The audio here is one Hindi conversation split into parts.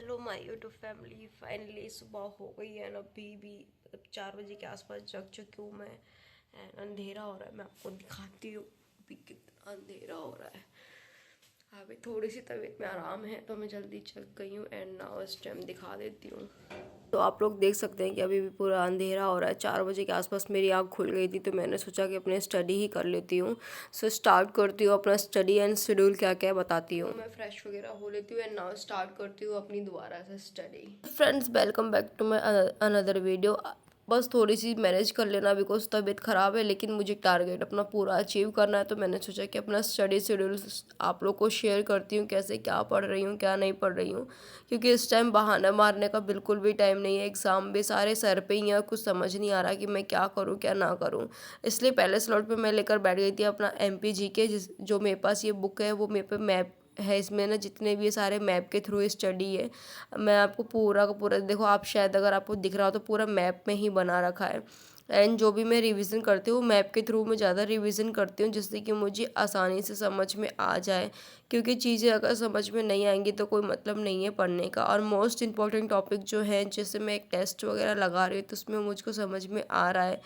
Hello my YouTube family. Finally सुबह हो गई है ना, अभी भी मतलब 4 बजे के आसपास जग चुकी हूँ मैं। एंड अंधेरा हो रहा है, मैं आपको दिखाती हूँ अभी कितना अंधेरा हो रहा है। अभी थोड़ी सी तबीयत में आराम है तो मैं जल्दी जग गई हूँ एंड नाउ इस टाइम दिखा देती हूँ। तो आप लोग देख सकते हैं कि अभी भी पूरा अंधेरा हो रहा है। 4 बजे के आसपास मेरी आँख खुल गई थी तो मैंने सोचा कि अपने स्टडी ही कर लेती हूँ। सो स्टार्ट करती हूँ अपना स्टडी एंड शेड्यूल क्या क्या बताती हूँ। मैं फ्रेश वगैरह हो लेती हूँ एंड नाउ स्टार्ट करती हूँ अपनी दोबारा से study. Friends, welcome back to my another video. बस थोड़ी सी मैनेज कर लेना बिकॉज तबीयत ख़राब है, लेकिन मुझे टारगेट अपना पूरा अचीव करना है। तो मैंने सोचा कि अपना स्टडी शेड्यूल आप लोग को शेयर करती हूँ, कैसे क्या पढ़ रही हूँ क्या नहीं पढ़ रही हूँ। क्योंकि इस टाइम बहाना मारने का बिल्कुल भी टाइम नहीं है। एग्ज़ाम भी सारे सर पे ही है, कुछ समझ नहीं आ रहा कि मैं क्या करूँ क्या ना करूँ। इसलिए पहले स्लॉट पे मैं लेकर बैठ गई थी अपना MPGK, जो मेरे पास ये बुक है वो मेरे पे मैप है। इसमें ना जितने भी ये सारे मैप के थ्रू स्टडी है। मैं आपको पूरा का पूरा देखो, आप शायद अगर आपको दिख रहा हो तो पूरा मैप में ही बना रखा है। एंड जो भी मैं रिवीजन करती हूँ मैप के थ्रू मैं ज़्यादा रिवीजन करती हूँ, जिससे कि मुझे आसानी से समझ में आ जाए। क्योंकि चीज़ें अगर समझ में नहीं आएंगी तो कोई मतलब नहीं है पढ़ने का। और मोस्ट इम्पॉर्टेंट टॉपिक जो है, जैसे मैं एक टेस्ट वगैरह लगा रही हूँ तो उसमें मुझको समझ में आ रहा है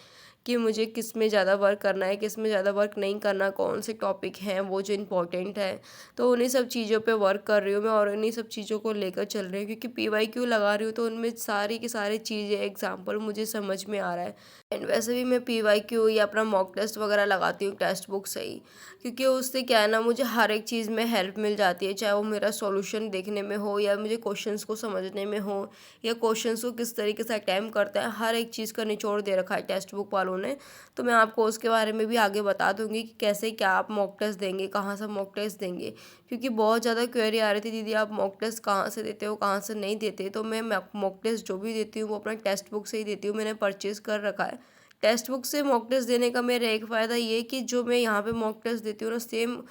कि मुझे किस में ज़्यादा वर्क करना है, किस में ज़्यादा वर्क नहीं करना, कौन से टॉपिक हैं वो जो इम्पोर्टेंट है। तो उन्हीं सब चीज़ों पे वर्क कर रही हूँ मैं और उन्हीं सब चीज़ों को लेकर चल रही हूँ। क्योंकि PYQ लगा रही हूँ तो उनमें सारी की सारी चीज़ें एग्जाम्पल मुझे समझ में आ रहा है। एंड वैसे भी मैं PYQ या अपना मॉक टेस्ट वगैरह लगाती हूँ टेक्स्ट बुक से ही। क्योंकि उससे क्या है ना, मुझे हर एक चीज़ में हेल्प मिल जाती है, चाहे वो मेरा सॉल्यूशन देखने में हो या मुझे क्वेश्चंस को समझने में हो या क्वेश्चंस को किस तरीके से अटैम्प्ट करते हैं। हर एक चीज़ का निचोड़ दे रखा है टेक्स्ट बुक वालों ने। तो मैं आपको उसके बारे में भी आगे बता दूंगी कि कैसे क्या आप मॉक टेस्ट देंगे, कहाँ से मॉक टेस्ट देंगे। क्योंकि बहुत ज़्यादा क्वेरी आ रही थी, दीदी आप मॉक टेस्ट कहाँ से देते हो कहाँ से नहीं देते। तो मैं मॉक टेस्ट जो भी देती हूँ वो अपना टेक्स्ट बुक से ही देती हूँ, मैंने परचेज़ कर रखा है। टेक्स्ट बुक से मॉक टेस्ट देने का मेरा एक फ़ायदा ये कि जो मैं यहाँ पे मॉक टेस्ट देती हूँ ना, सेम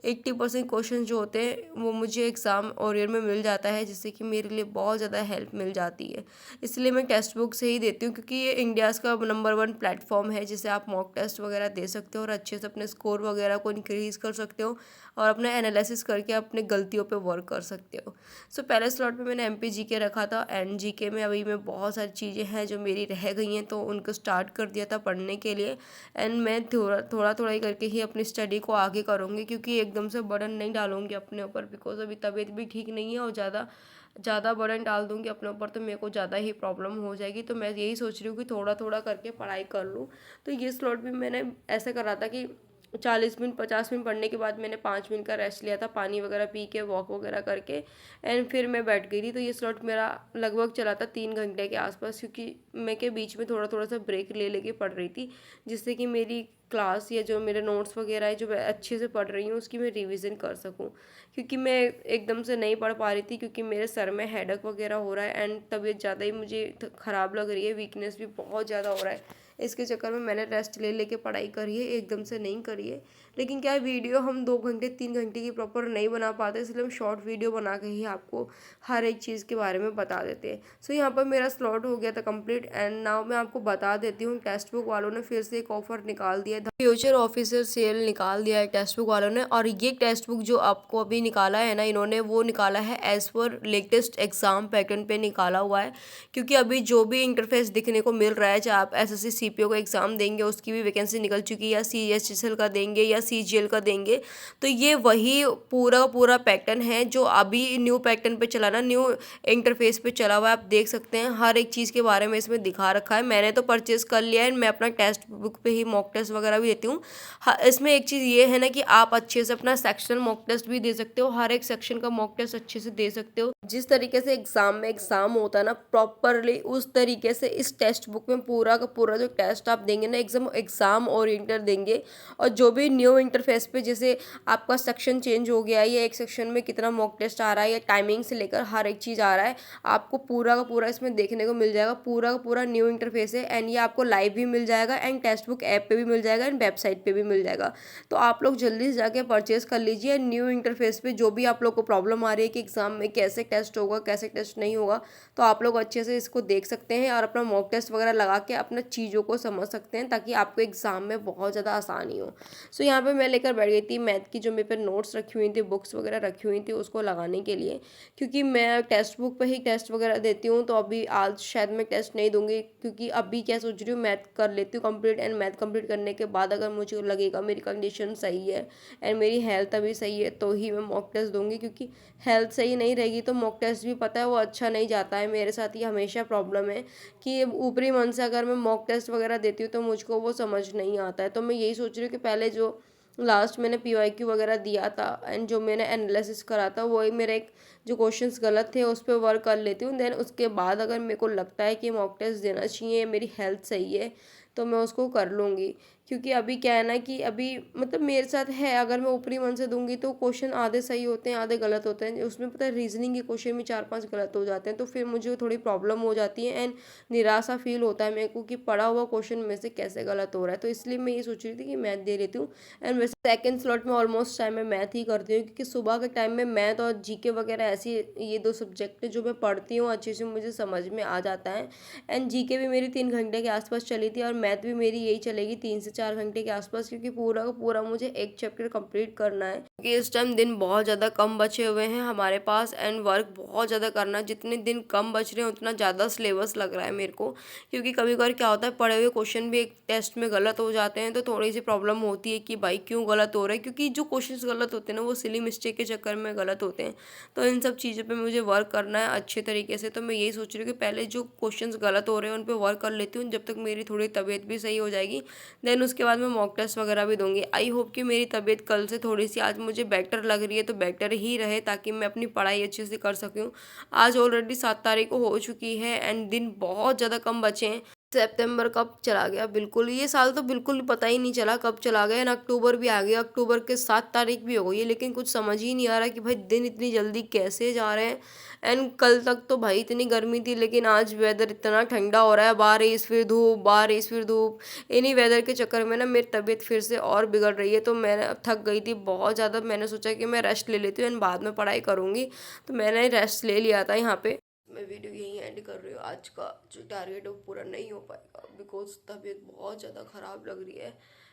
80% क्वेश्चन जो होते हैं वो मुझे एग्ज़ाम ओरियर में मिल जाता है, जिससे कि मेरे लिए बहुत ज़्यादा हेल्प मिल जाती है। इसलिए मैं टेक्स्ट बुक से ही देती हूँ, क्योंकि ये इंडियाज़ का नंबर 1 प्लेटफॉर्म है जिसे आप मॉक टेस्ट वगैरह दे सकते हो और अच्छे से अपने स्कोर वगैरह को इंक्रीज़ कर सकते हो और अपना एनालिसिस करके अपने गलतियों पे वर्क कर सकते हो। सो पहले स्लॉट पे मैंने MPGK रखा था एंड GK में अभी मैं बहुत सारी चीज़ें हैं जो मेरी रह गई हैं तो उनको स्टार्ट कर दिया था पढ़ने के लिए। एंड मैं थोड़ा थोड़ा थोड़ा ही करके ही अपनी स्टडी को आगे करूँगी, क्योंकि एकदम से बर्डन नहीं डालूंगी अपने ऊपर, बिकॉज अभी तबीयत भी ठीक नहीं है और ज़्यादा बर्डन डाल दूंगी अपने ऊपर तो मेरे को ज़्यादा ही प्रॉब्लम हो जाएगी। तो मैं यही सोच रही हूँ कि थोड़ा थोड़ा करके पढ़ाई कर लूँ। तो ये स्लॉट भी मैंने ऐसे करा था कि 40 मिनट 50 मिनट पढ़ने के बाद मैंने 5 मिनट का रेस्ट लिया था, पानी वगैरह पी के वॉक वगैरह करके। एंड फिर मैं बैठ गई थी। तो ये स्लॉट मेरा लगभग चला था 3 घंटे के आसपास, क्योंकि मैं के बीच में थोड़ा थोड़ा सा ब्रेक ले लेके पढ़ रही थी, जिससे कि मेरी क्लास या जो मेरे नोट्स वगैरह है जो मैं अच्छे से पढ़ रही हूँ उसकी मैं रिवीजन कर सकूँ। क्योंकि मैं एकदम से नहीं पढ़ पा रही थी, क्योंकि मेरे सर में हेडेक वगैरह हो रहा है एंड तबीयत ज़्यादा ही मुझे ख़राब लग रही है, वीकनेस भी बहुत ज़्यादा हो रहा है। इसके चक्कर में मैंने रेस्ट ले लेके पढ़ाई करी है, एकदम से नहीं करी है। लेकिन क्या है, वीडियो हम 2 घंटे 3 घंटे की प्रॉपर नहीं बना पाते, इसलिए हम शॉर्ट वीडियो बना के ही आपको हर एक चीज़ के बारे में बता देते हैं। सो यहाँ पर मेरा स्लॉट हो गया था कंप्लीट एंड नाउ मैं आपको बता देती हूँ, टेक्स्ट बुक वालों ने फिर से एक ऑफर निकाल दिया है, फ्यूचर ऑफिसर सेल निकाल दिया है टेक्स्ट बुक वालों ने। और ये टेक्स्ट बुक जो आपको अभी निकाला है ना इन्होंने, वो निकाला है as per latest exam pattern पे निकाला हुआ है। क्योंकि अभी जो भी इंटरफेस दिखने को मिल रहा है, चाहे आप SSC CPO का एग्ज़ाम देंगे उसकी भी वैकेंसी निकल चुकी है, या CHSL का देंगे या CGL का देंगे, तो ये वही पूरा का पूरा पैटर्न है जो अभी न्यू पैटर्न पे चला ना, न्यू इंटरफेस पे चला हुआ है। आप देख सकते हैं हर एक चीज़ के बारे में इसमें दिखा रखा है। मैंने तो परचेज़ कर लिया है, मैं अपना टेक्स्ट बुक पे ही मॉक टेस्ट वगैरह भी देती हूँ। हाँ, इसमें एक चीज़ ये है ना कि आप अच्छे से अपना सेक्शनल मॉक टेस्ट भी दे सकते हो, हर एक सेक्शन का मॉक टेस्ट अच्छे से दे सकते हो। जिस तरीके से एग्जाम में एग्जाम होता है ना प्रॉपरली, उस तरीके से इस टेक्स्ट बुक में पूरा का पूरा जो टेस्ट आप देंगे ना एकदम एग्जाम ओरिएंटेड देंगे। और जो भी न्यू इंटरफेस पे जैसे आपका सेक्शन चेंज हो गया है या एक सेक्शन में कितना मॉक टेस्ट आ रहा है या टाइमिंग से लेकर हर एक चीज़ आ रहा है, आपको पूरा का पूरा इसमें देखने को मिल जाएगा। पूरा का पूरा न्यू इंटरफेस है एंड ये आपको लाइव भी मिल जाएगा एंड टेक्स्ट बुक ऐप पे भी मिल जाएगा एंड वेबसाइट पे भी मिल जाएगा। तो आप लोग जल्दी से जाके परचेज कर लीजिए। न्यू इंटरफेस पे जो भी आप लोग को प्रॉब्लम आ रही है कि एग्जाम में कैसे टेस्ट होगा कैसे टेस्ट नहीं होगा, तो आप लोग अच्छे से इसको देख सकते हैं और अपना मॉक टेस्ट वगैरह लगा के अपना चीज़ों को समझ सकते हैं, ताकि आपको एग्ज़ाम में बहुत ज़्यादा आसानी हो। सो यहाँ पे मैं लेकर बैठ गई थी मैथ की जो मेरे पे नोट्स रखी हुई थी, बुक्स वगैरह रखी हुई थी, उसको लगाने के लिए, क्योंकि मैं टेक्स्ट बुक पे ही टेस्ट वगैरह देती हूँ। तो अभी आज शायद मैं टेस्ट नहीं दूंगी, क्योंकि अभी क्या सोच रही हूँ, मैथ कर लेती हूँ कंप्लीट, एंड मैथ कंप्लीट करने के बाद अगर मुझे लगेगा मेरी कंडीशन सही है एंड मेरी हेल्थ अभी सही है तो ही मैं मॉक टेस्ट दूंगी, क्योंकि हेल्थ सही नहीं रहेगी तो मॉक टेस्ट भी पता है वो अच्छा नहीं जाता है। मेरे साथ ये हमेशा प्रॉब्लम है कि ऊपरी मन से अगर मैं मॉक टेस्ट वगैरह देती हूँ तो मुझको वो समझ नहीं आता है। तो मैं यही सोच रही हूँ कि पहले जो लास्ट मैंने PYQ वगैरह दिया था एंड जो मैंने एनालिसिस करा था, वही मेरे एक जो क्वेश्चंस गलत थे उस पर वर्क कर लेती हूँ। देन उसके बाद अगर मेरे को लगता है कि मॉक टेस्ट देना चाहिए, मेरी हेल्थ सही है, तो मैं उसको कर लूँगी। क्योंकि अभी क्या है ना कि अभी मतलब मेरे साथ है, अगर मैं ऊपरी मन से दूंगी तो क्वेश्चन आधे सही होते हैं आधे गलत होते हैं। उसमें पता है रीजनिंग के क्वेश्चन भी 4-5 गलत हो जाते हैं, तो फिर मुझे थोड़ी प्रॉब्लम हो जाती है एंड निराशा फील होता है मेरे को कि पढ़ा हुआ क्वेश्चन में से कैसे गलत हो रहा है। तो इसलिए मैं ये सोच रही थी कि मैथ दे लेती हूँ। एंड वैसे सेकंड स्लॉट में ऑलमोस्ट टाइम मैं मैथ ही करती हूँ, क्योंकि सुबह के टाइम में मैथ और GK वगैरह ऐसी ये 2 सब्जेक्ट जो मैं पढ़ती हूँ अच्छे से मुझे समझ में आ जाता है। एंड GK भी मेरी 3 घंटे के आसपास चली थी और मैथ भी मेरी यही चलेगी 3 से 4 घंटे के आसपास, क्योंकि पूरा का पूरा मुझे एक चैप्टर कंप्लीट करना है। क्योंकि इस टाइम दिन बहुत ज़्यादा कम बचे हुए हैं हमारे पास एंड वर्क बहुत ज़्यादा करना है। जितने दिन कम बच रहे हैं उतना ज़्यादा सिलेबस लग रहा है मेरे को, क्योंकि कभी कभार क्या होता है पढ़े हुए क्वेश्चन भी एक टेस्ट में गलत हो जाते हैं, तो थोड़ी सी प्रॉब्लम होती है कि भाई क्यों गलत हो रहा है, क्योंकि जो क्वेश्चंस गलत होते हैं ना वो सिली मिस्टेक के चक्कर में गलत होते हैं। तो इन सब चीज़ों पे मुझे वर्क करना है अच्छे तरीके से। तो मैं यही सोच रही हूँ कि पहले जो क्वेश्चंस गलत हो रहे हैं उन पे वर्क कर लेती हूँ, जब तक मेरी थोड़ी तबीयत भी सही हो जाएगी। देन उसके बाद मैं मॉक टेस्ट वगैरह भी दूंगी। आई होप कि मेरी तबीयत कल से थोड़ी सी आज मुझे बेटर लग रही है, तो बेटर ही रहे ताकि मैं अपनी पढ़ाई अच्छे से कर सकूँ। आज ऑलरेडी 7 तारीख को हो चुकी है एंड दिन बहुत ज़्यादा कम बचे हैं। सितंबर कब चला गया, बिल्कुल ये साल तो बिल्कुल पता ही नहीं चला कब चला गया। एंड अक्टूबर भी आ गया, अक्टूबर के 7 तारीख भी हो गई है, लेकिन कुछ समझ ही नहीं आ रहा कि भाई दिन इतनी जल्दी कैसे जा रहे हैं। एंड कल तक तो भाई इतनी गर्मी थी, लेकिन आज वेदर इतना ठंडा हो रहा है, बारिश फिर धूप बारिश फिर धूप। इन्हीं वेदर के चक्कर में ना मेरी तबीयत फिर से और बिगड़ रही है। तो मैं थक गई थी बहुत ज़्यादा, मैंने सोचा कि मैं रेस्ट ले लेती हूँ एंड बाद में पढ़ाई करूँगी। तो मैंने रेस्ट ले लिया था यहाँ पे। मैं वीडियो यहीं एंड कर रही हूँ। आज का जो टारगेट है वो पूरा नहीं हो पाएगा, बिकॉज तबीयत बहुत ज़्यादा ख़राब लग रही है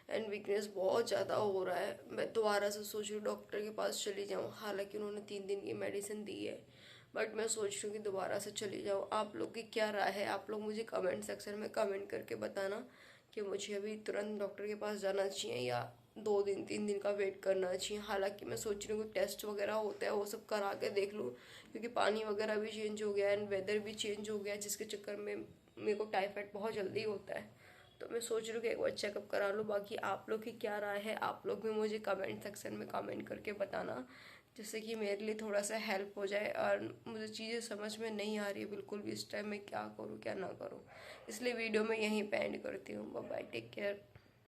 एंड वीकनेस बहुत ज़्यादा हो रहा है। मैं दोबारा से सोच रही हूँ डॉक्टर के पास चली जाऊँ, हालांकि उन्होंने 3 दिन की मेडिसिन दी है, बट मैं सोच रही हूँ कि दोबारा से चली जाऊँ। आप लोग की क्या राय है, आप लोग मुझे कमेंट सेक्शन में कमेंट करके बताना कि मुझे अभी तुरंत डॉक्टर के पास जाना चाहिए या 2 दिन 3 दिन का वेट करना चाहिए। हालांकि मैं सोच रही हूँ कि टेस्ट वगैरह होता है वो सब करा के देख लूँ, क्योंकि पानी वगैरह भी चेंज हो गया एंड वेदर भी चेंज हो गया, जिसके चक्कर में मेरे को टाइफाइड बहुत जल्दी होता है। तो मैं सोच रही हूँ कि एक बार चेकअप करा लूँ। बाकी आप लोग की क्या राय है, आप लोग भी मुझे कमेंट सेक्शन में कमेंट करके बताना, जिससे कि मेरे लिए थोड़ा सा हेल्प हो जाए। और मुझे चीज़ें समझ में नहीं आ रही है बिल्कुल भी इस टाइम में क्या करूँ क्या ना करूँ, इसलिए वीडियो में यहीं पे एंड करती हूँ। Bye bye, take care.